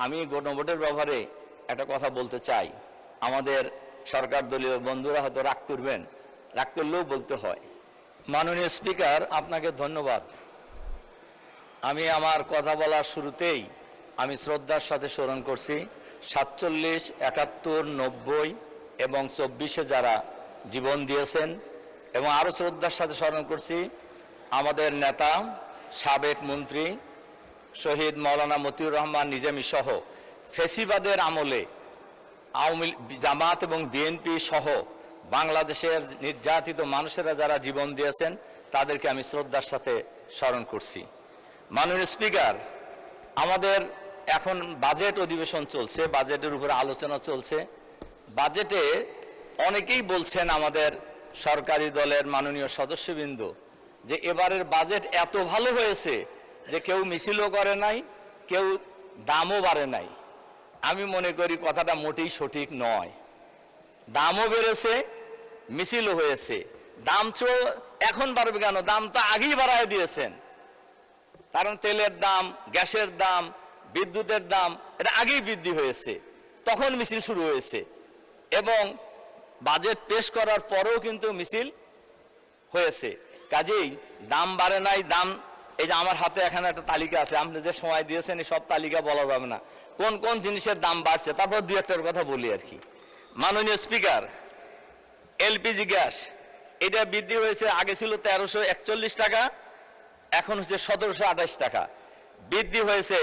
আমি গণভোটের ব্যাপারে একটা কথা বলতে চাই। আমাদের সরকার দলীয় বন্ধুরা হয়তো রাগ করবেন, রাগ করলেও বলতে হয়। মাননীয় স্পিকার, আপনাকে ধন্যবাদ। আমি আমার কথা বলার শুরুতেই আমি শ্রদ্ধার সাথে স্মরণ করছি 47, 71, 90 এবং 24-এ যারা জীবন দিয়েছেন, এবং আরও শ্রদ্ধার সাথে স্মরণ করছি আমাদের নেতা সাবেক মন্ত্রী শহীদ মাওলানা মতিউর রহমান নিজামী সহ ফেসিবাদের আমলে আওয়ামী জামাত এবং বিএনপি সহ বাংলাদেশের নির্যাতিত মানুষেরা যারা জীবন দিয়েছেন তাদেরকে আমি শ্রদ্ধার সাথে স্মরণ করছি। মাননীয় স্পিকার, আমাদের এখন বাজেট অধিবেশন চলছে, বাজেটের উপরে আলোচনা চলছে। বাজেটে অনেকেই বলছেন আমাদের সরকারি দলের মাননীয় সদস্যবৃন্দ যে এবারের বাজেট এত ভালো হয়েছে যে কেউ মিছিলও করে নাই, কেউ দামও বাড়ে নাই। আমি মনে করি কথাটা মোটেই সঠিক নয়। দামও বেড়েছে, মিছিলও হয়েছে। দাম তো এখন বাড়বে কেন? দাম তো আগেই বাড়ায় দিয়েছেন। কারণ তেলের দাম, গ্যাসের দাম, বিদ্যুতের দাম এটা আগেই বৃদ্ধি হয়েছে, তখন মিছিল শুরু হয়েছে। এবং বাজেট পেশ করার পরেও কিন্তু মিছিল হয়েছে। কাজেই দাম বাড়ে নাই। দাম, এই যে আমার হাতে এখানে একটা তালিকা আছে, আপনি যে সময় দিয়েছেন এই সব তালিকা বলা যাবে না কোন কোন জিনিসের দাম বাড়ছে, তারপর দুই একটার কথা বলি আর কি। মাননীয় স্পিকার, এলপিজি গ্যাস এটা বৃদ্ধি হয়েছে। আগে ছিল 1341 টাকা, এখন হচ্ছে 1728 টাকা, বৃদ্ধি হয়েছে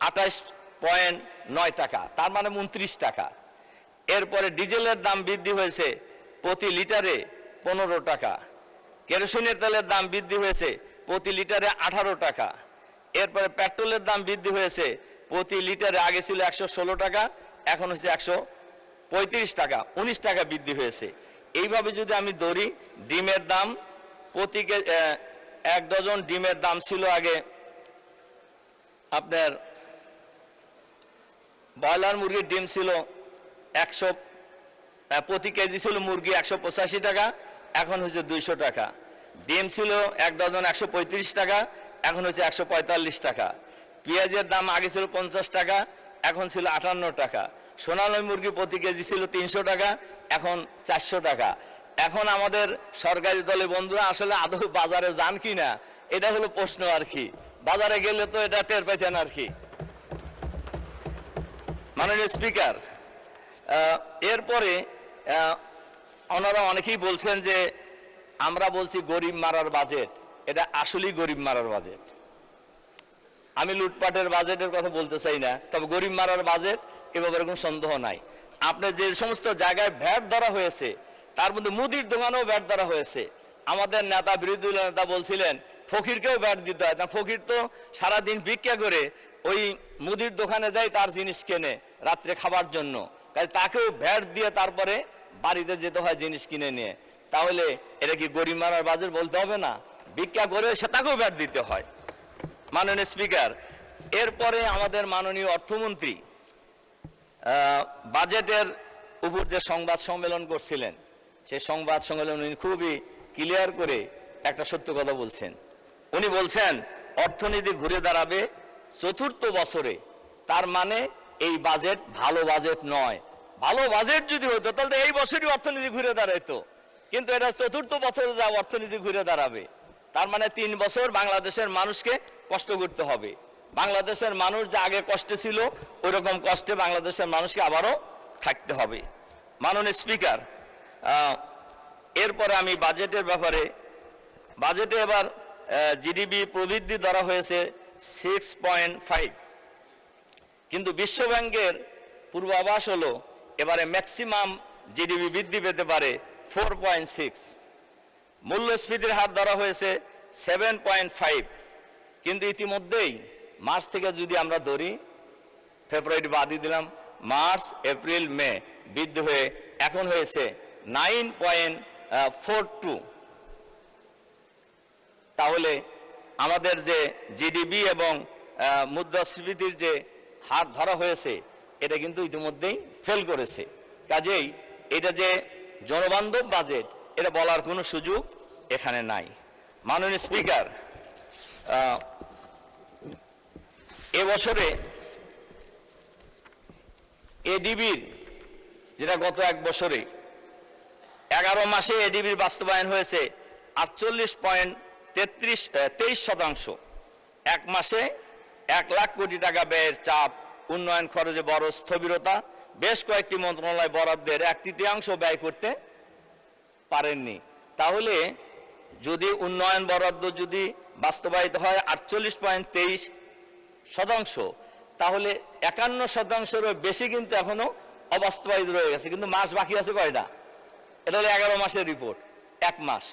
28.9 টাকা, তার মানে 29 টাকা। এরপরে ডিজেলের দাম বৃদ্ধি হয়েছে প্রতি লিটারে 15 টাকা। কেরোসিনের তেলের দাম বৃদ্ধি হয়েছে প্রতি লিটারে 18 টাকা। এরপরে পেট্রোলের দাম বৃদ্ধি হয়েছে প্রতি লিটারে, আগে ছিল 116 টাকা, এখন হচ্ছে 135 টাকা, 19 টাকা বৃদ্ধি হয়েছে। এইভাবে যদি আমি ধরি, ডিমের দাম প্রতি 1 ডজন ডিমের দাম ছিল আগে আপনার, ব্রয়লার মুরগির ডিম ছিল 100, প্রতি কেজি ছিল মুরগি 185 টাকা, এখন হচ্ছে 200 টাকা। ডিম ছিল 1 ডজন 135 টাকা, এখন হচ্ছে 145 টাকা। পেঁয়াজের দাম আগে ছিল 50 টাকা, এখন ছিল 58 টাকা। সোনালী মুরগি প্রতি কেজি ছিল 300 টাকা, এখন 400 টাকা। এখন আমাদের সরকারি দলে বন্ধুরা আসলে আদৌ বাজারে যান কিনা এটা হলো প্রশ্ন আর কি। বাজারে গেলে তো এটা টের পাইতেন আর কি। মাননীয় স্পিকার, এরপরে ওনারা অনেকেই বলছেন যে আমরা বলছি গরিব মারার বাজেট, এটা আসলেই গরিব মারার বাজেট। আমি লুটপাটের বাজেটের কথা বলতে চাই না, তবে গরিব মারার বাজেট এ ব্যাপারে কোনো সন্দেহ নাই। আপনার যে সমস্ত জায়গায় ভ্যাট ধরা হয়েছে তার মধ্যে মুদির দোকানেও ভ্যাট ধরা হয়েছে। আমাদের নেতা, বিরোধী দলের নেতা বলছিলেন ফকিরকেও ভ্যাট দিতে হয় না। ফকির তো সারাদিন ভিক্ষা করে ওই মুদির দোকানে যায়, তার জিনিস কেনে রাত্রে খাবার জন্য, কাজে তাকেও ভ্যাট দিয়ে তারপরে বাড়িতে যেতে হয় জিনিস কিনে নিয়ে। তাহলে এটা কি গরিব মারার বাজেট বলতে হবে না? ভিক্ষা করে সে তাকেও ভ্যাট দিতে হয়। মাননীয় স্পিকার, এরপরে আমাদের মাননীয় অর্থমন্ত্রী বাজেটের উপর যে সংবাদ সম্মেলন করছিলেন, সেই সংবাদ সম্মেলন উনি খুবই ক্লিয়ার করে একটা সত্য কথা বলছেন। উনি বলছেন অর্থনীতি ঘুরে দাঁড়াবে 4র্থ বছরে। তার মানে এই বাজেট ভালো বাজেট নয়। ভালো বাজেট যদি হতো তাহলে এই বছরই অর্থনীতি ঘুরে দাঁড়াইতো, কিন্তু এটা 4র্থ বছরে যা অর্থনীতি ঘুরে দাঁড়াবে। তার মানে 3 বছর বাংলাদেশের মানুষকে কষ্ট করতে হবে। বাংলাদেশের মানুষ যা আগে কষ্টে ছিল ওই রকম কষ্টে বাংলাদেশের মানুষকে আবারও থাকতে হবে। মাননীয় স্পিকার, এরপরে আমি বাজেটের ব্যাপারে, বাজেটে এবার জিডিপি প্রবৃদ্ধি ধরা হয়েছে 6.5, কিন্তু বিশ্বব্যাংকের পূর্বাভাস হলো এবারে ম্যাক্সিমাম জিডিপি বৃদ্ধি পেতে পারে 4.6। মূল্যস্ফীতির হার ধরা হয়েছে 7.5, কিন্তু ইতিমধ্যেই মার্চ থেকে যদি আমরা ধরি, ফেব্রুয়ারি বাদই দিলাম, মার্চ, এপ্রিল, মে বৃদ্ধি হয়ে এখন হয়েছে 9.42। তাহলে আমাদের যে জিডিপি এবং মুদ্রাস্ফীতির যে হার ধরা হয়েছে এটা কিন্তু ইতিমধ্যেই ফেল করেছে। কাজেই এটা যে জনবান্ধব বাজেট এটা বলার কোনো সুযোগ এখানে নাই। মাননীয় স্পিকার, এবছরে এডিবির যেটা গত এক বছরে 11 মাসে এডিবির বাস্তবায়ন হয়েছে 48.23%। এক মাসে 1 লাখ কোটি টাকা ব্যয়ের চাপ, উন্নয়ন খরচে বড় স্থবিরতা, বেশ কয়েকটি মন্ত্রণালয় বরাদ্দের 1/3 ব্যয় করতে পারেননি। তাহলে যদি উন্নয়ন বরাদ্দ যদি বাস্তবায়িত হয় 48.23%, তাহলে 51%-এরও বেশি কিন্তু এখনো অবাস্তবায়িত রয়ে গেছে। কিন্তু মাস বাকি আছে কয়টা? এটা হলো 11 মাসের রিপোর্ট, 1 মাস।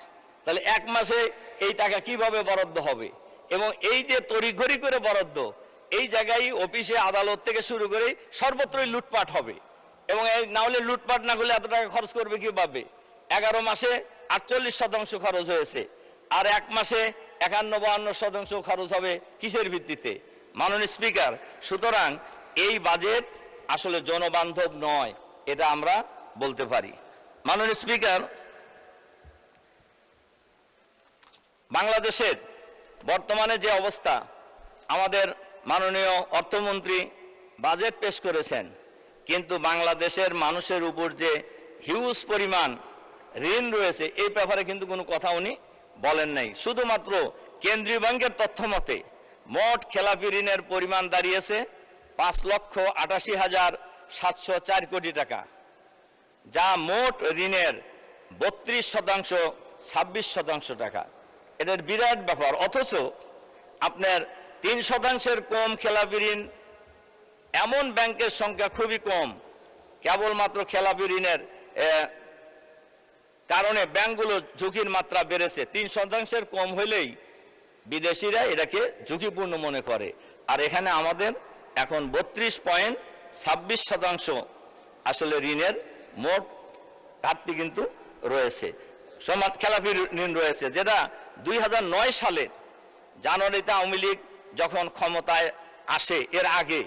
তাহলে 1 মাসে এই টাকা কিভাবে বরাদ্দ হবে? এবং এই যে তড়িঘড়ি করে বরাদ্দ, এই জায়গায় অফিসে আদালত থেকে শুরু করে সর্বত্রই লুটপাট হবে। এবং এই না হলে লুটপাট না করলে এত টাকা খরচ করবে কিভাবে? 11 মাসে 48% খরচ হয়েছে, আর 1 মাসে 51-52% খরচ হবে কিসের ভিত্তিতে? মাননীয় স্পিকার, সুতরাং এই বাজেট আসলে জনবান্ধব নয়, এটা আমরা বলতে পারি। মাননীয় স্পিকার, বাংলাদেশের বর্তমানে যে অবস্থা, আমাদের মাননীয় অর্থমন্ত্রী বাজেট পেশ করেছেন, কিন্তু বাংলাদেশের মানুষের উপর যে হিউজ পরিমাণ ঋণ রয়েছে এই ব্যাপারে কিন্তু কোনো কথা উনি বলেন নাই। শুধুমাত্র কেন্দ্রীয় ব্যাংকের তথ্য মতে মোট খেলাপি ঋণের পরিমাণ দাঁড়িয়েছে 5,88,704 কোটি টাকা, যা মোট ঋণের 32%, 26% টাকা। এটার বিরাট ব্যাপার। অথচ আপনার 3% কম খেলাপি ঋণ এমন ব্যাংকের সংখ্যা খুবই কম। কেবলমাত্র খেলাপি ঋণের কারণে ব্যাংকগুলো ঝুঁকির মাত্রা বেড়েছে। 3% কম হলেই বিদেশিরা এটাকে ঝুঁকিপূর্ণ মনে করে। আর এখানে আমাদের এখন 32.26% আসলে ঋণের মোট ঘাটতি কিন্তু রয়েছে, সমান খেলাপি ঋণ রয়েছে, যেটা 2009 সালের জানুয়ারিতে আওয়ামী লীগ যখন ক্ষমতায় আসে, এর আগে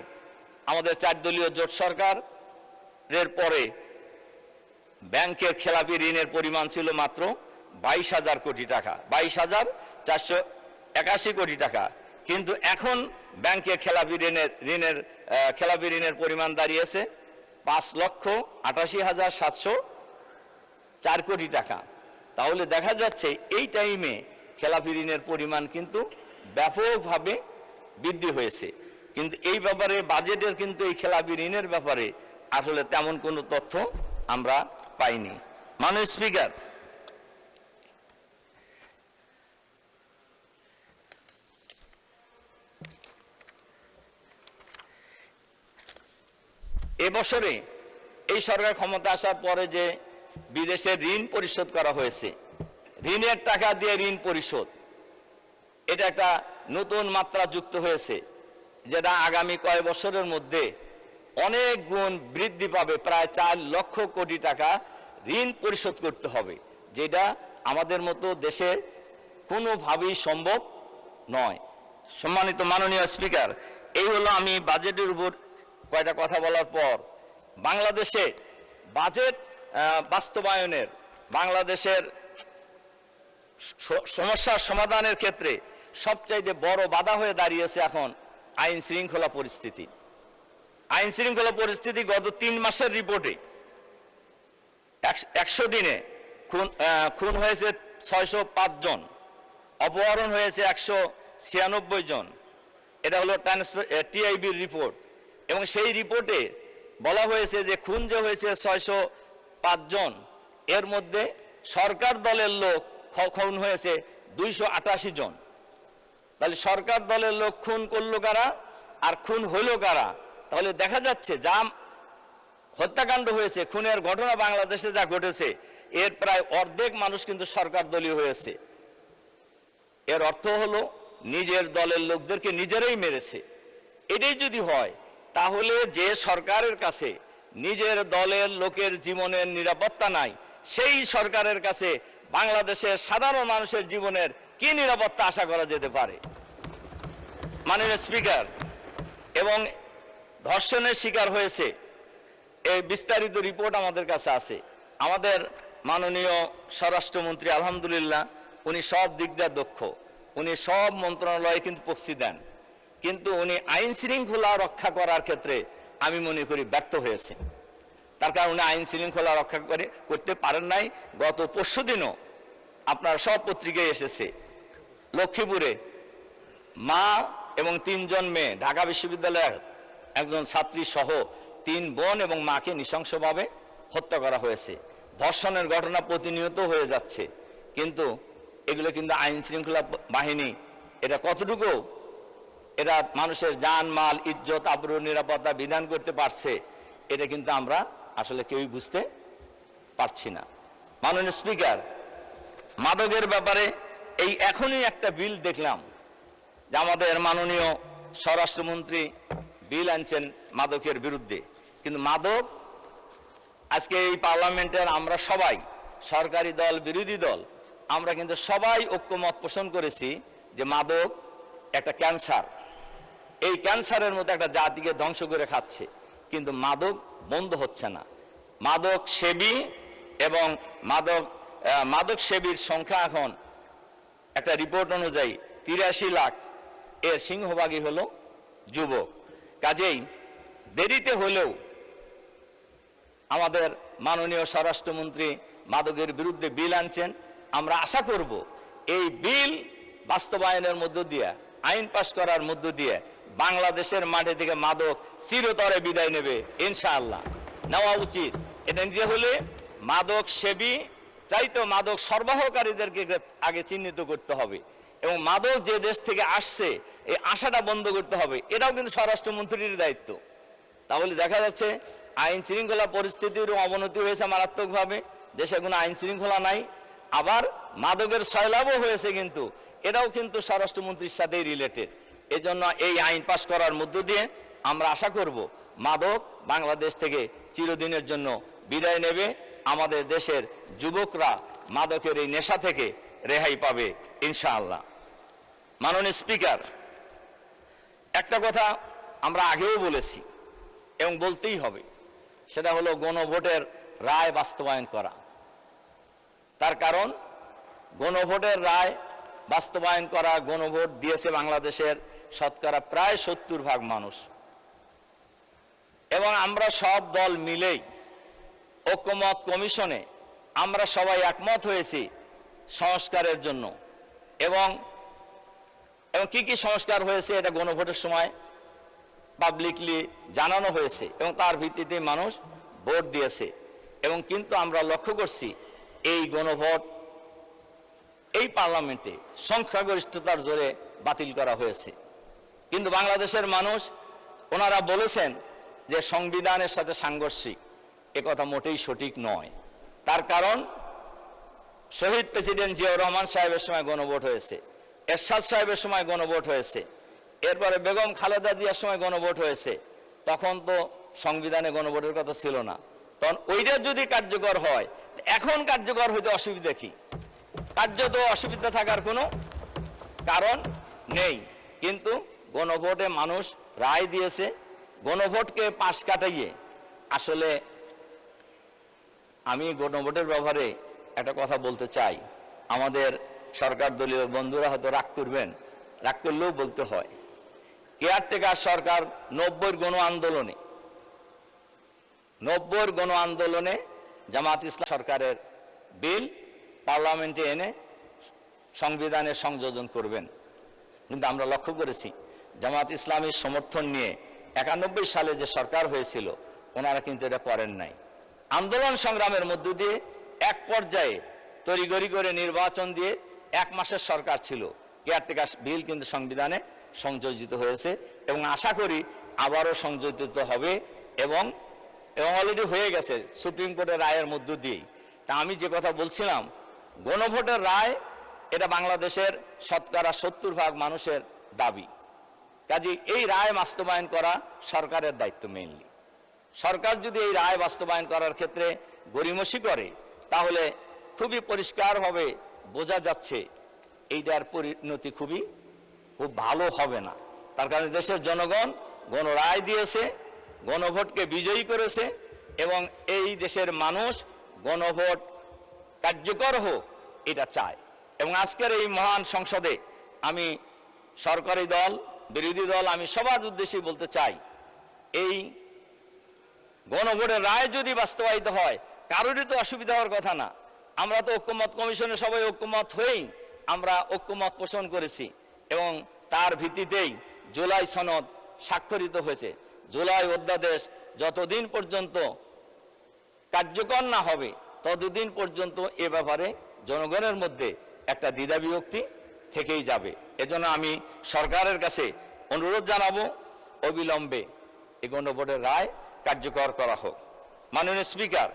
আমাদের 4 দলীয় জোট সরকারের পরে ব্যাংকের খেলাপি ঋণের পরিমাণ ছিল মাত্র 22,000 কোটি টাকা, 22,481 কোটি টাকা। কিন্তু এখন ব্যাংকের খেলাপি ঋণের পরিমাণ দাঁড়িয়েছে 5,88,704 কোটি টাকা। তাহলে দেখা যাচ্ছে এই টাইমে খেলাপি ঋণের পরিমাণ কিন্তু ব্যাপকভাবে বৃদ্ধি হয়েছে। কিন্তু এই ব্যাপারে বাজেটের কিন্তু এই খেলাপি ঋণের ব্যাপারে আসলে তেমন কোনো তথ্য আমরা পাইনি। মাননীয় স্পিকার, এবছরে এই সরকার ক্ষমতা আসার পরে যে বিদেশের ঋণ পরিশোধ করা হয়েছে, ঋণের টাকা দিয়ে ঋণ পরিশোধ, এটা একটা নতুন মাত্রা যুক্ত হয়েছে, যেটা আগামী কয়েক বছরের মধ্যে অনেক গুণ বৃদ্ধি পাবে। প্রায় 4 লক্ষ কোটি টাকা ঋণ পরিশোধ করতে হবে, যেটা আমাদের মতো দেশে কোনোভাবেই সম্ভব নয়। সম্মানিত মাননীয় স্পিকার, এই হলো আমি বাজেটের উপর কয়টা কথা বলার পর বাংলাদেশে বাজেট বাস্তবায়নের, বাংলাদেশের সমস্যার সমাধানের ক্ষেত্রে সবচাইতে বড় বাধা হয়ে দাঁড়িয়েছে এখন আইন শৃঙ্খলা পরিস্থিতি। আইন শৃঙ্খলা পরিস্থিতি গত 3 মাসের রিপোর্টে 100 দিনে খুন হয়েছে 605 জন, অপহরণ হয়েছে 196 জন। এটা হলো টিআইবির রিপোর্ট। এবং সেই রিপোর্টে বলা হয়েছে যে খুন যে হয়েছে 605 জন, এর মধ্যে সরকার দলের লোক খুন হয়েছে 288 জন। তাহলে সরকার দলের লোক খুন করলো কারা আর খুন হইলো কারা? তাহলে দেখা যাচ্ছে যা হত্যাকাণ্ড হয়েছে, খুনের ঘটনা বাংলাদেশে যা ঘটেছে, এর প্রায় অর্ধেক মানুষ কিন্তু সরকার দলীয় হয়েছে। এর অর্থ হলো নিজের দলের লোকদেরকে নিজেরাই মেরেছে। এটাই যদি হয়, তাহলে যে সরকারের কাছে নিজের দলের লোকের জীবনের নিরাপত্তা নাই, সেই সরকারের কাছে বাংলাদেশের সাধারণ মানুষের জীবনের কি নিরাপত্তা আশা করা যেতে পারে? মাননীয় স্পিকার, এবং ধর্ষণের শিকার হয়েছে, এই বিস্তারিত রিপোর্ট আমাদের কাছে আছে। আমাদের মাননীয় স্বরাষ্ট্রমন্ত্রী আলহামদুলিল্লাহ উনি সব দিক দিয়ে দক্ষ, উনি সব মন্ত্রণালয়ে কিন্তু প্রক্সি দেন, কিন্তু উনি আইন শৃঙ্খলা রক্ষা করার ক্ষেত্রে আমি মনে করি ব্যর্থ হয়েছে। তার কারণে আইন শৃঙ্খলা রক্ষা করতে পারেন নাই। গত পরশুদিনও আপনার সব পত্রিকায় এসেছে, লক্ষ্মীপুরে মা এবং 3 জন মেয়ে, ঢাকা বিশ্ববিদ্যালয়ের একজন ছাত্রী সহ 3 বোন এবং মাকে নৃশংসভাবে হত্যা করা হয়েছে। ধর্ষণের ঘটনা প্রতিনিয়ত হয়ে যাচ্ছে, কিন্তু এগুলো কিন্তু আইন শৃঙ্খলা বাহিনী এটা কতটুকু এরা মানুষের জান মাল ইজ্জত আবরু নিরাপত্তা বিধান করতে পারছে, এটা কিন্তু আমরা আসলে কেউই বুঝতে পারছি না। মাননীয় স্পিকার, মাদকের ব্যাপারে এই এখনই একটা বিল দেখলাম যে আমাদের মাননীয় স্বরাষ্ট্রমন্ত্রী বিল আনছেন মাদকের বিরুদ্ধে, কিন্তু মাদক আজকে এই পার্লামেন্টের আমরা সবাই, সরকারি দল বিরোধী দল, আমরা কিন্তু সবাই ঐক্যমত পোষণ করেছি যে মাদক একটা ক্যান্সার। এই ক্যান্সারের মতো একটা জাতিকে ধ্বংস করে খাচ্ছে, কিন্তু মাদক বন্ধ হচ্ছে না। মাদক সেবী এবং মাদক সেবীর সংখ্যা এখন একটা রিপোর্ট অনুযায়ী 83 লাখ, এর সিংহভাগই হলো যুবক। কাজেই দেরিতে হলেও আমাদের মাননীয় স্বরাষ্ট্রমন্ত্রী মাদকের বিরুদ্ধে বিল আনছেন। আমরা আশা করব এই বিল বাস্তবায়নের মধ্য দিয়ে, আইন পাশ করার মধ্য দিয়ে বাংলাদেশের মাঠে থেকে মাদক চিরতরে বিদায় নেবে ইনশাআল্লাহ। নেওয়া উচিত। এটা নিতে হলে মাদক সেবী চাইতো মাদক সরবরাহকারীদেরকে আগে চিহ্নিত করতে হবে, এবং মাদক যে দেশ থেকে আসছে এই আশাটা বন্ধ করতে হবে। এটাও কিন্তু স্বরাষ্ট্রমন্ত্রীর দায়িত্ব। তাহলে দেখা যাচ্ছে আইন শৃঙ্খলা পরিস্থিতির অবনতি হয়েছে মারাত্মকভাবে, দেশে কোনো আইন শৃঙ্খলা নাই, আবার মাদকের সয়লাভও হয়েছে, কিন্তু এটাও কিন্তু স্বরাষ্ট্রমন্ত্রীর সাথেই রিলেটেড। এজন্য এই আইন পাশ করার মধ্য দিয়ে আমরা আশা করব মাদক বাংলাদেশ থেকে চিরদিনের জন্য বিদায় নেবে, আমাদের দেশের যুবকরা মাদকের এই নেশা থেকে রেহাই পাবে ইনশাআল্লাহ। মাননীয় স্পিকার, একটা কথা আমরা আগেও বলেছি এবং বলতেই হবে, সেটা হলো গণভোটের রায় বাস্তবায়ন করা। তার কারণ গণভোটের রায় বাস্তবায়ন করা, গণভোট দিয়েছে বাংলাদেশের শতকরা প্রায় 70% মানুষ, এবং আমরা সব দল মিলেই ঐক্যমত কমিশনে আমরা সবাই একমত হয়েছি সংস্কারের জন্য। এবং কি কি সংস্কার হয়েছে এটা গণভোটের সময় পাবলিকলি জানানো হয়েছে, এবং তার ভিত্তিতে মানুষ ভোট দিয়েছে। এবং কিন্তু আমরা লক্ষ্য করছি এই গণভোট এই পার্লামেন্টে সংখ্যাগরিষ্ঠতার জোরে বাতিল করা হয়েছে। কিন্তু বাংলাদেশের মানুষ ওনারা বলেছেন যে সংবিধানের সাথে সাংঘর্ষিক। একথা মোটেই সঠিক নয়। তার কারণ শহীদ প্রেসিডেন্ট জিয়াউর রহমান সাহেবের সময় গণভোট হয়েছে, এরশাদ সাহেবের সময় গণভোট হয়েছে, এরপরে বেগম খালেদা জিয়ার সময় গণভোট হয়েছে। তখন তো সংবিধানে গণভোটের কথা ছিল না। তখন ওইটা যদি কার্যকর হয়, এখন কার্যকর হইতে অসুবিধা কি? কার্যত অসুবিধা থাকার কোনো কারণ নেই। কিন্তু গণভোটে মানুষ রায় দিয়েছে। গণভোটকে পাশ কাটাইয়ে আসলে আমি গণভোটের ব্যাপারে একটা কথা বলতে চাই। আমাদের সরকার দলীয় বন্ধুরা হয়তো রাগ করবেন, রাগ করলেও বলতে হয়। কেয়ারটেকার সরকার 90 গণ আন্দোলনে জামাত ইসলাম সরকারের বিল পার্লামেন্টে এনে সংবিধানে সংযোজন করবেন। কিন্তু আমরা লক্ষ্য করেছি জামাত ইসলামের সমর্থন নিয়ে 91 সালে যে সরকার হয়েছিল, ওনারা কিন্তু এটা করেন নাই। আন্দোলন সংগ্রামের মধ্য দিয়ে এক পর্যায়ে তড়িঘড়ি করে নির্বাচন দিয়ে 1 মাসের সরকার ছিল। কেয়ারটেকার বিল কিন্তু সংবিধানে সংযোজিত হয়েছে, এবং আশা করি আবারও সংযোজিত হবে, এবং অলরেডি হয়ে গেছে সুপ্রিম কোর্টের রায়ের মধ্য দিয়েই। তা আমি যে কথা বলছিলাম, গণভোটের রায় এটা বাংলাদেশের শতকরা 70% মানুষের দাবি। কাজে এই রায় বাস্তবায়ন করা সরকারের দায়িত্ব মেইনলি। সরকার যদি এই রায় বাস্তবায়ন করার ক্ষেত্রে গড়িমসি করে, তাহলে খুবই পরিষ্কারভাবে বোঝা যাচ্ছে এইটার পরিণতি খুব ভালো হবে না। তার কারণে দেশের জনগণ গণরায় দিয়েছে, গণভোটকে বিজয়ী করেছে, এবং এই দেশের মানুষ গণভোট কার্যকর হোক এটা চায়। এবং আজকের এই মহান সংসদে আমি সরকারি দল বিরোধী দল আমি সবার উদ্দেশ্যে বলতে চাই, এই গণভোটের রায় যদি বাস্তবায়িত হয় কারোরই তো অসুবিধা হওয়ার কথা না। আমরা তো ঐক্যমত কমিশনে সবাই ঐক্যমত হয়েই আমরা ঐক্যমত পোষণ করেছি এবং তার ভিত্তিতেই জুলাই সনদ স্বাক্ষরিত হয়েছে। জুলাই অধ্যাদেশ যতদিন পর্যন্ত কার্যকর না হবে ততদিন পর্যন্ত এ ব্যাপারে জনগণের মধ্যে একটা দ্বিধা বিভক্তি থেকেই যাবে। এজন্য আমি সরকারের কাছে অনুরোধ জানাবো অবিলম্বে এই গণভোটের রায় কার্যকর করা হোক। মাননীয় স্পিকার,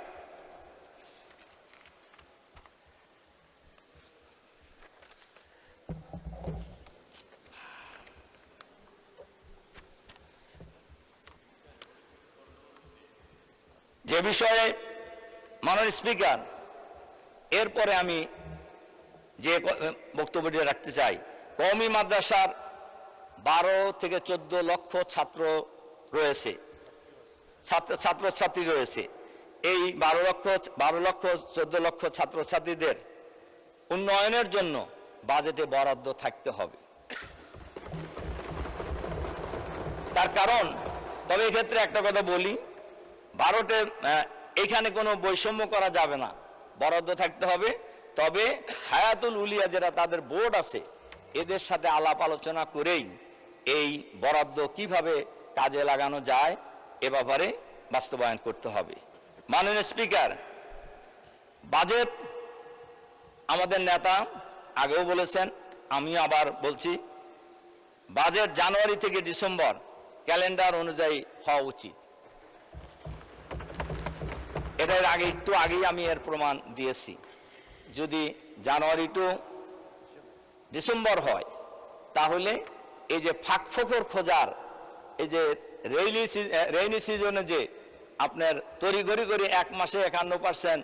যে বিষয়ে মাননীয় স্পিকার এরপরে আমি যে বক্তব্যটি রাখতে চাই, কওমি মাদ্রাসার 12 থেকে 14 লক্ষ ছাত্র রয়েছে, ছাত্রছাত্রী রয়েছে। এই 12 লক্ষ 14 লক্ষ ছাত্রছাত্রীদের উন্নয়নের জন্য বাজেটে বরাদ্দ থাকতে হবে। তার কারণ, তবে এক্ষেত্রে একটা কথা বলি, এখানে কোনো বৈষম্য করা যাবে না, বরাদ্দ থাকতে হবে। তবে হায়াতুল উলিয়া যারা তাদের বোর্ড আছে এদের সাথে আলাপ আলোচনা করেই এই বরাদ্দ কিভাবে কাজে লাগানো যায় এ ব্যাপারে বাস্তবায়ন করতে হবে। মাননীয় স্পিকার, বাজেট আমাদের নেতা আগেও বলেছেন, আমিও আবার বলছি, বাজেট জানুয়ারি থেকে ডিসেম্বর ক্যালেন্ডার অনুযায়ী হওয়া উচিত। এটার একটু আগেই আমি এর প্রমাণ দিয়েছি। যদি জানুয়ারি টু ডিসেম্বর হয় তাহলে এই যে ফাঁকফোকর খোঁজার, এই যে রেইনি সিজনে যে আপনার তড়িঘড়ি করে 1 মাসে 51%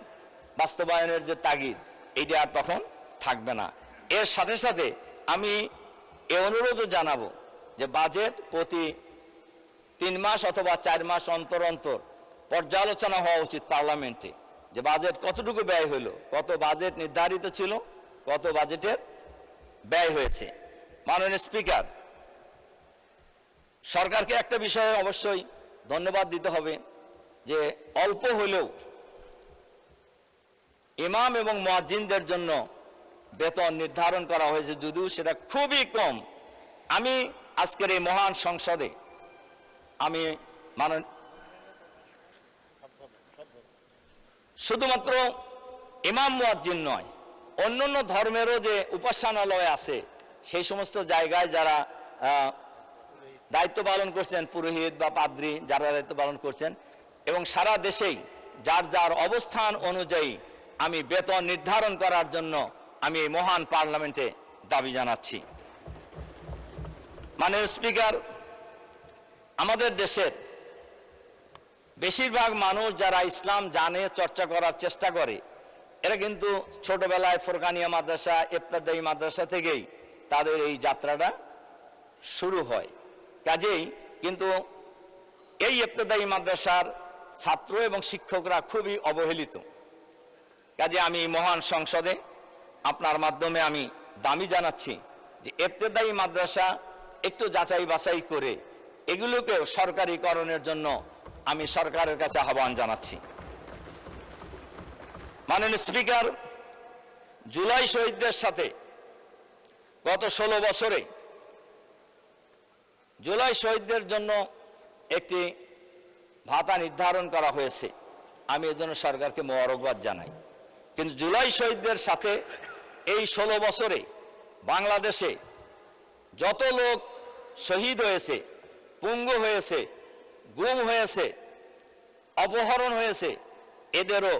বাস্তবায়নের যে তাগিদ, এইটা আর তখন থাকবে না। এর সাথে সাথে আমি এ অনুরোধও জানাবো যে বাজেট প্রতি 3 মাস অথবা 4 মাস অন্তর অন্তর পর্যালোচনা হওয়া উচিত পার্লামেন্টে, যে বাজেট কতটুকু ব্যয় হলো, কত বাজেট নির্ধারিত ছিল, কত বাজেটের ব্যয় হয়েছে। মাননীয় স্পিকার, সরকারকে একটা বিষয়ে অবশ্যই ধন্যবাদ দিতে হবে যে অল্প হলেও ইমাম এবং মুয়াজ্জিনদের জন্য বেতন নির্ধারণ করা হয়েছে, যদিও সেটা খুবই কম। আমি আজকের এই মহান সংসদে আমি শুধুমাত্র ইমাম মুয়াজ্জিন নয়, অন্যান্য ধর্মেরও যে উপাসনালয় আছে সেই সমস্ত জায়গায় যারা দায়িত্ব পালন করছেন, পুরোহিত বা পাদ্রী যারা দায়িত্ব পালন করছেন, এবং সারা দেশেই যার যার অবস্থান অনুযায়ী আমি বেতন নির্ধারণ করার জন্য আমি এই মহান পার্লামেন্টে দাবি জানাচ্ছি। মাননীয় স্পিকার, আমাদের দেশের বেশিরভাগ মানুষ যারা ইসলাম জানে, চর্চা করার চেষ্টা করে, এরা কিন্তু ছোটবেলায় ফোরকানিয়া মাদ্রাসা, ইবতেদায়ী মাদ্রাসা থেকেই তাদের এই যাত্রাটা শুরু হয়। কাজেই কিন্তু এই ইবতেদায়ী মাদ্রাসার ছাত্র এবং শিক্ষকরা খুবই অবহেলিত। কাজে আমি মহান সংসদে আপনার মাধ্যমে আমি দাবি জানাচ্ছি যে ইবতেদায়ী মাদ্রাসা একটু যাচাই বাছাই করে এগুলোকেও সরকারিকরণের জন্য আমি সরকারের কাছে আহ্বান জানাচ্ছি। মাননীয় স্পিকার, জুলাই শহীদদের সাথে গত 16 বছরে জুলাই শহীদদের জন্য একটি ভাতা নির্ধারণ করা হয়েছে, আমি এর জন্য সরকারকে মোবারকবাদ জানাই। কিন্তু জুলাই শহীদদের সাথে এই 16 বছরে বাংলাদেশে যত লোক শহীদ হয়েছে, পঙ্গু হয়েছে, গুম হয়েছে, অপহরণ হয়েছে, এদেরও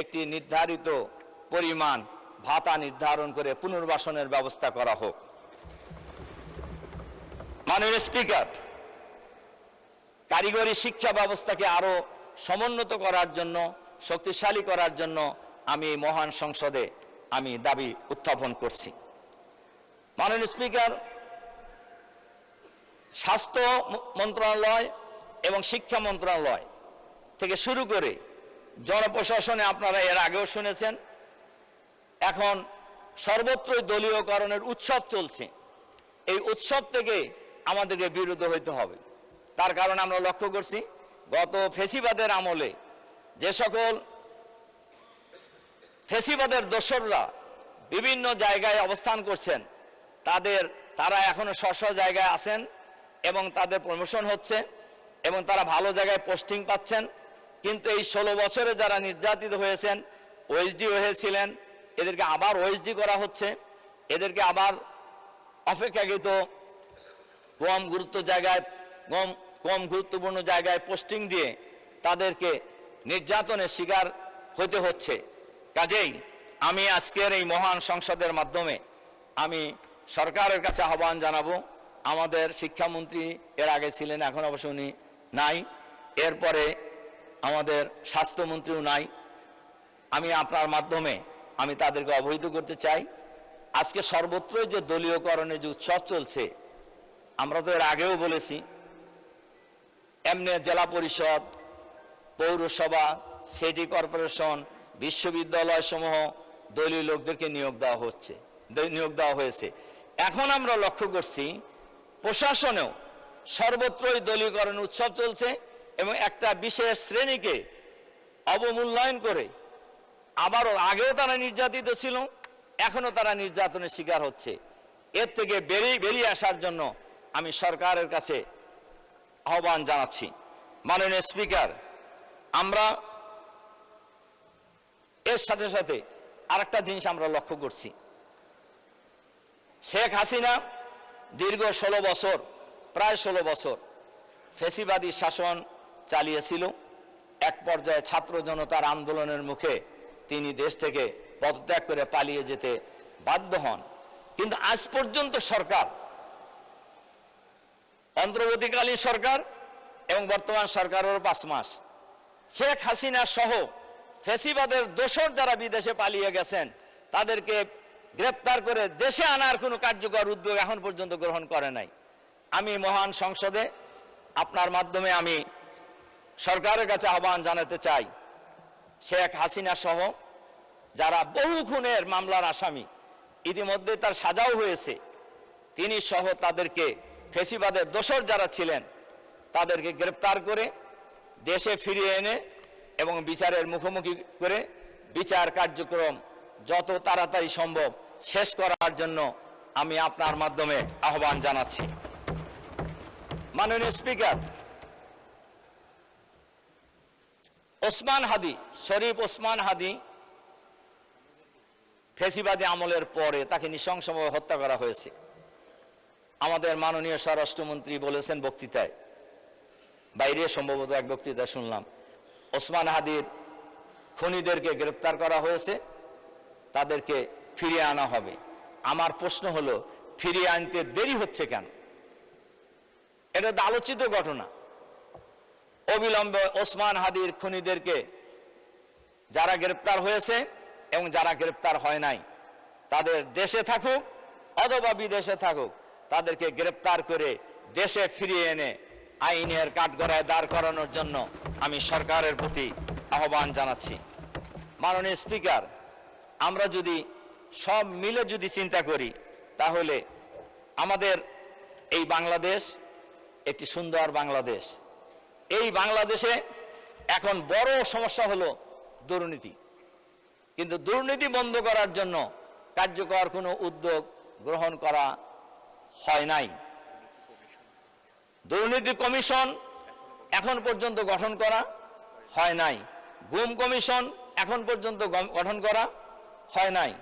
একটি নির্ধারিত পরিমাণ ভাতা নির্ধারণ করে পুনর্বাসনের ব্যবস্থা করা হোক। মাননীয় স্পিকার, কারিগরি শিক্ষা ব্যবস্থাকে আরো সমুন্নত করার জন্য, শক্তিশালী করার জন্য আমি মহান সংসদে আমি দাবি উত্থাপন করছি। মাননীয় স্পিকার, স্বাস্থ্য মন্ত্রণালয় এবং শিক্ষা মন্ত্রণালয় থেকে শুরু করে জনপ্রশাসনে আপনারা এর আগেও শুনেছেন, এখন সর্বত্রই দলীয়করণের উৎসব চলছে। এই উৎসব থেকে আমাদেরকে বিরত হইতে হবে। তার কারণ আমরা লক্ষ্য করছি গত ফেসিবাদের আমলে যে সকল ফেসিবাদের দোসররা বিভিন্ন জায়গায় অবস্থান করছেন তারা এখনো স্ব জায়গায় আছেন এবং তাদের প্রমোশন হচ্ছে এবং তারা ভালো জায়গায় পোস্টিং পাচ্ছেন। কিন্তু এই 16 বছরে যারা নির্যাতিত হয়েছেন, ওএসডি হয়েছিলেন, এদেরকে আবার ওএসডি করা হচ্ছে, এদেরকে আবার অপেক্ষাকৃত কম গুরুত্বপূর্ণ জায়গায় পোস্টিং দিয়ে তাদেরকে নির্যাতনের শিকার হতে হচ্ছে। কাজেই আমি আজকের এই মহান সংসদের মাধ্যমে আমি সরকারের কাছে আহ্বান জানাবো। আমাদের শিক্ষামন্ত্রী এর আগে ছিলেন, এখন অবশ্য উনি নাই, এরপরে আমাদের স্বাস্থ্যমন্ত্রীও নাই। আমি আপনার মাধ্যমে আমি তাদেরকে অবহিত করতে চাই, আজকে সর্বত্রই যে দলীয়করণের যে উৎসব চলছে, আমরা তো এর আগেও বলেছি, এমনি জেলা পরিষদ, পৌরসভা, সিটি কর্পোরেশন, বিশ্ববিদ্যালয় সমূহ দলীয় লোকদেরকে নিয়োগ দেওয়া হয়েছে। এখন আমরা লক্ষ্য করছি প্রশাসনেও সর্বত্রই দলীয়করণ উৎসব চলছে এবং একটা বিশেষ শ্রেণীকে অবমূল্যায়ন করে, আবারও আগেও তারা নির্যাতিত ছিল, এখনো তারা নির্যাতনের শিকার হচ্ছে। এর থেকে বেরিয়ে আসার জন্য আমি সরকারের কাছে আহ্বান জানাচ্ছি। মাননীয় স্পিকার, আমরা এর সাথে সাথে আরেকটা জিনিস আমরা লক্ষ্য করছি, শেখ হাসিনা দীর্ঘ 16 বছর, প্রায় 16 বছর ফ্যাসিবাদী শাসন চালিয়েছিল। এক পর্যায়ে ছাত্র জনতার আন্দোলনের মুখে তিনি দেশ থেকে পদত্যাগ করে পালিয়ে যেতে বাধ্য হন। কিন্তু আজ পর্যন্ত সরকার, অন্তর্বর্তীকালীন সরকার এবং বর্তমান সরকারের 5 মাস, শেখ হাসিনা সহ ফ্যাসিবাদের দোসর যারা বিদেশে পালিয়ে গেছেন তাদেরকে গ্রেপ্তার করে দেশে আনার কোনো কার্যকর উদ্যোগ এখন পর্যন্ত গ্রহণ করে নাই। আমি মহান সংসদে আপনার মাধ্যমে আমি সরকারের কাছে আহ্বান জানাতে চাই, শেখ হাসিনা সহ যারা বহু খুনের মামলার আসামি, ইতিমধ্যে তার সাজাও হয়েছে, তিনি সহ তাদেরকে ফ্যাসিবাদের দোসর যারা ছিলেন তাদেরকে গ্রেপ্তার করে দেশে ফিরিয়ে এনে এবং বিচারের মুখোমুখি করে বিচার কার্যক্রম যত তাড়াতাড়ি সম্ভব শেষ করার জন্য আমি আপনার মাধ্যমে আহ্বান জানাচ্ছি। মাননীয় স্পিকার, শরীফ ওসমান হাদি ফ্যাসিবাদী আমলের পরে তাকে নৃশংসভাবে হত্যা করা হয়েছে। আমাদের মাননীয় স্বরাষ্ট্রমন্ত্রী বলেছেন বক্তৃতায়, বাইরে সম্ভবত এক বক্তৃতায় শুনলাম, ওসমান হাদির খুনিদেরকে গ্রেপ্তার করা হয়েছে, তাদেরকে ফিরিয়ে আনা হবে। আমার প্রশ্ন হলো, ফিরিয়ে আনতে দেরি হচ্ছে কেন? এটা তো আলোচিত ঘটনা। অবিলম্বে ওসমান হাদির খুনিদেরকে, যারা গ্রেপ্তার হয়েছে এবং যারা গ্রেপ্তার হয় নাই, তাদের দেশে থাকুক অথবা বিদেশে থাকুক, তাদেরকে গ্রেপ্তার করে দেশে ফিরিয়ে এনে আইনের কাঠগড়ায় দাঁড় করানোর জন্য আমি সরকারের প্রতি আহ্বান জানাচ্ছি। মাননীয় স্পিকার, আমরা যদি সব মিলে যদি চিন্তা করি, তাহলে আমাদের এই বাংলাদেশ একটি সুন্দর বাংলাদেশ। এই বাংলাদেশে এখন বড় সমস্যা হলো দুর্নীতি, কিন্তু দুর্নীতি বন্ধ করার জন্য কার্যকর কোনো উদ্যোগ গ্রহণ করা হয় নাই। দুর্নীতি কমিশন এখন পর্যন্ত গঠন করা হয় নাই, গুম কমিশন এখন পর্যন্ত গঠন করা হয় নাই,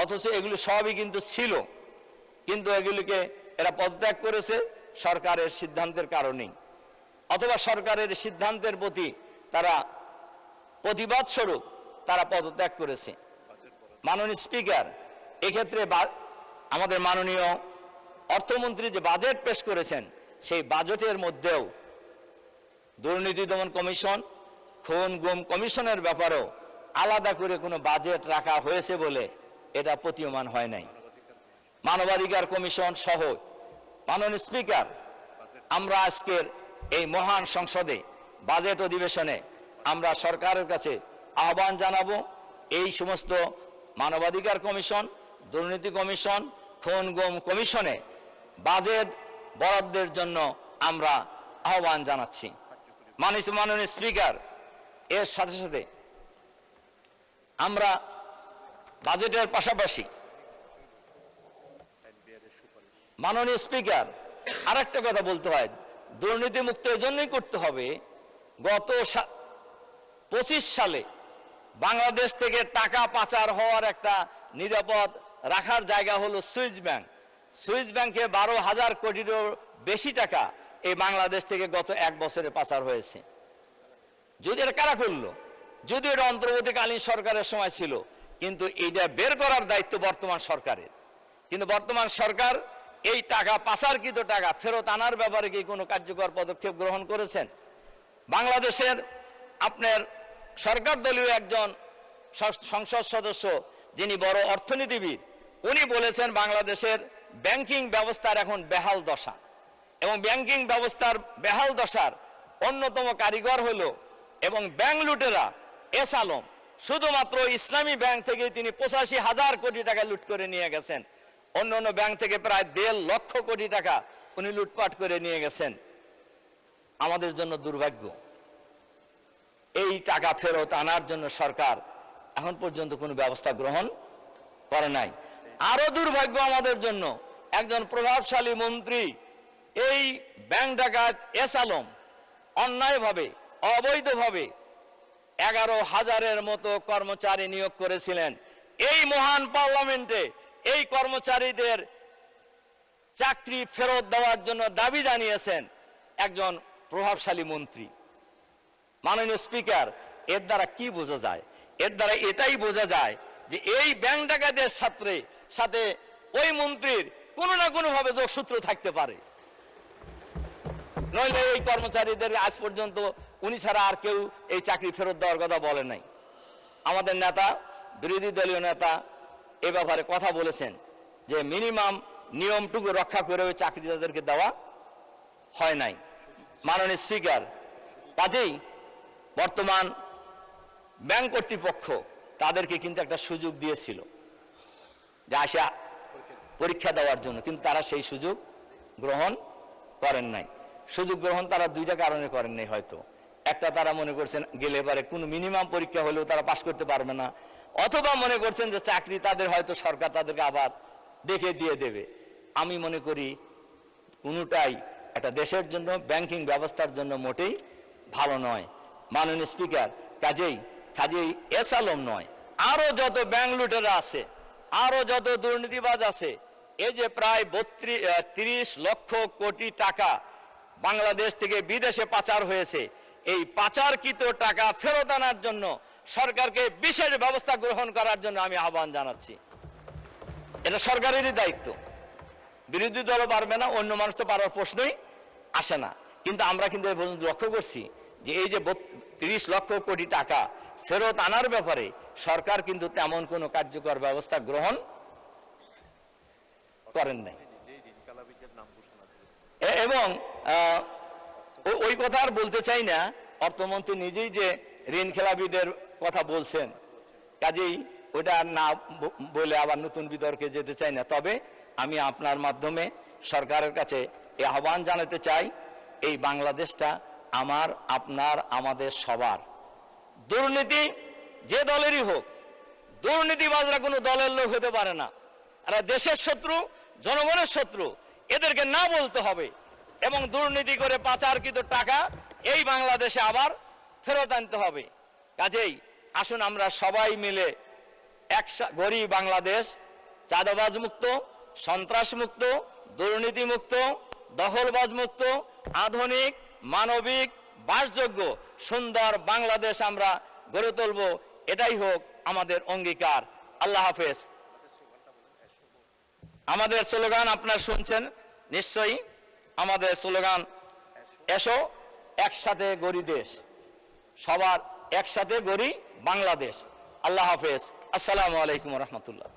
অথচ এগুলো সবই কিন্তু ছিল, কিন্তু এগুলিকে এরা পদত্যাগ করেছে সরকারের সিদ্ধান্তের কারণেই, অথবা সরকারের সিদ্ধান্তের প্রতি তারা প্রতিবাদ স্বরূপ তারা পদত্যাগ করেছে। মাননীয় স্পিকার, এক্ষেত্রে আমাদের মাননীয় অর্থমন্ত্রী যে বাজেট পেশ করেছেন, সেই বাজেটের মধ্যেও দুর্নীতি দমন কমিশন, খুন গুম কমিশনের ব্যাপারেও আলাদা করে কোনো বাজেট রাখা হয়েছে বলে এটা প্রতীয়মান হয় নাই। মানবাধিকার কমিশন সহ, মাননীয় স্পিকার, আমরা আজকের এই মহান সংসদে বাজেট অধিবেশনে আমরা সরকারের কাছে আহ্বান জানাবো, এই সমস্ত মানবাধিকার কমিশন, দুর্নীতি কমিশন, খুন গুম কমিশনে বাজেট বরাদ্দের জন্য আমরা আহ্বান জানাচ্ছি। মাননীয় স্পিকার, এর সাথে সাথে আমরা বাজেটের পাশাপাশি মাননীয় স্পিকার আরেকটা কথা বলতে হয়, দুর্নীতি মুক্ত এজন্যই করতে হবে। গত 25 সালে বাংলাদেশ থেকে টাকা পাচার হওয়ার একটা নিরাপদ রাখার জায়গা হলো সুইস ব্যাংক। সুইস ব্যাংকে 12,000 কোটিরও বেশি টাকা এই বাংলাদেশ থেকে গত 1 বছরে পাচার হয়েছে। যদি এটা কারা করলো, যদি এটা অন্তর্বর্তীকালীন সরকারের সময় ছিল, কিন্তু এইটা বের করার দায়িত্ব বর্তমান সরকারের। কিন্তু বর্তমান সরকার এই টাকা পাচারকৃত টাকা ফেরত আনার ব্যাপারে কি কোনো কার্যকর পদক্ষেপ গ্রহণ করেছেন? বাংলাদেশের আপনার সরকার দলীয় একজন সংসদ সদস্য, যিনি বড় অর্থনীতিবিদ, উনি বলেছেন বাংলাদেশের ব্যাংকিং ব্যবস্থার এখন বেহাল দশা, এবং ব্যাংকিং ব্যবস্থার বেহাল দশার অন্যতম কারিগর হলো এবং ব্যাংক লুটেরা এস আলম। শুধুমাত্র ইসলামী ব্যাংক থেকে তিনি 85,000 কোটি টাকা লুট করে নিয়ে গেছেন। অন্য অন্য ব্যাংক থেকে প্রায় 1.5 লক্ষ কোটি টাকা উনি লুটপাট করে নিয়ে গেছেন। আমাদের জন্য দুর্ভাগ্য, এই টাকা ফেরত আনার জন্য সরকার এখন পর্যন্ত কোনো ব্যবস্থা গ্রহণ করে নাই। আরো দুর্ভাগ্য আমাদের জন্য, একজন প্রভাবশালী মন্ত্রী এই ব্যাংক ডাকাত এস আলম অন্যায়ভাবে অবৈধভাবে 11,000-এর মতো কর্মচারী নিয়োগ করেছিলেন। এই মহান পার্লামেন্টে এই কর্মচারীদের চাকরি ফেরত দেওয়ার জন্য দাবি জানিয়েছেন একজন প্রভাবশালী মন্ত্রী। মাননীয় স্পিকার, এর দ্বারা কি বোঝা যায়? এর দ্বারা এটাই বোঝা যায় যে এই ব্যাংক ডাকাতের সাথে ওই মন্ত্রীর কোনো না কোনো ভাবে যোগসূত্র থাকতে পারে, নইলে এই কর্মচারীদের আজ পর্যন্ত উনি ছাড়া আর কেউ এই চাকরি ফেরত দেওয়ার কথা বলে নাই। আমাদের নেতা, বিরোধী দলীয় নেতা এ ব্যাপারে কথা বলেছেন যে মিনিমাম নিয়মটুকু রক্ষা করে ওই চাকরি তাদেরকে দেওয়া হয় নাই। মাননীয় স্পিকার, কাজেই বর্তমান ব্যাংক কর্তৃপক্ষ তাদেরকে কিন্তু একটা সুযোগ দিয়েছিল যে আসা পরীক্ষা দেওয়ার জন্য, কিন্তু তারা সেই সুযোগ গ্রহণ করেন নাই। সুযোগ গ্রহণ তারা দুইটা কারণে করেন নাই। হয়তো একটা, তারা মনে করছেন গেলে পারে কোনো মিনিমাম পরীক্ষা হলেও তারা পাশ করতে পারবে না, অথবা মনে করছেন যে চাকরি তাদের হয়তো সরকার তাদেরকে আবার দেখে দিয়ে দেবে। আমি মনে করি কোনোটাই একটা দেশের জন্য, ব্যাংকিং ব্যবস্থার জন্য মোটেই ভালো নয়। মাননীয় স্পিকার, কাজেই এস আলম নয়, আরো যত ব্যাংক লুটেরা আছে, আরো যত দুর্নীতিবাজ আছে, এই যে প্রায় 30 লক্ষ কোটি টাকা বাংলাদেশ থেকে বিদেশে পাচার হয়েছে, এই পাচারকৃত টাকা ফেরত আনার জন্য সরকারকে বিশেষ ব্যবস্থা গ্রহণ করার জন্য আমি আহ্বান জানাচ্ছি। এটা সরকারেরই দায়িত্ব, বিরোধী দলও পারবে না, অন্য মানুষ তো পারার প্রশ্নই আসে না। কিন্তু আমরা কিন্তু লক্ষ্য করছি যে এই যে 30 লক্ষ কোটি টাকা ফেরত আনার ব্যাপারে সরকার কিন্তু তেমন কোনো কার্যকর ব্যবস্থা গ্রহণ করেন নাই। এবং ওই কথা আর বলতে চাই না, অর্থমন্ত্রী নিজেই যে ঋণ খেলাপিদের কথা বলছেন, কাজেই ওটা না বলে আবার নতুন বিতর্কে যেতে চাই না। তবে আমি আপনার মাধ্যমে সরকারের কাছে এই আহ্বান জানাতে চাই, এই বাংলাদেশটা আমার, আপনার, আমাদের সবার। দুর্নীতি যে দলেরই হোক, দুর্নীতিবাজরা কোনো দলের লোক হতে পারে না। এরা দেশের শত্রু, জনগণের শত্রু, এদেরকে না বলতে হবে এবং দুর্নীতি করে পাচারকৃত টাকা এই বাংলাদেশে আবার ফেরত আনতে হবে। কাজেই আসুন আমরা সবাই মিলে গড়ি বাংলাদেশ, চাঁদাবাজ মুক্ত, সন্ত্রাস মুক্ত, দুর্নীতি মুক্ত, দখলবাজ মুক্ত, আধুনিক, মানবিক, বাসযোগ্য সুন্দর বাংলাদেশ আমরা গড়ে তুলব। এটাই হোক আমাদের অঙ্গীকার। আল্লাহ হাফেজ। আমাদের স্লোগান আপনারা শুনছেন নিশ্চয়ই, আমাদের স্লোগান এসো একসাথে গড়ি দেশ, সবার একসাথে গড়ি বাংলাদেশ। আল্লাহ হাফেজ। আসসালামু আলাইকুম রহমতুল্লাহ।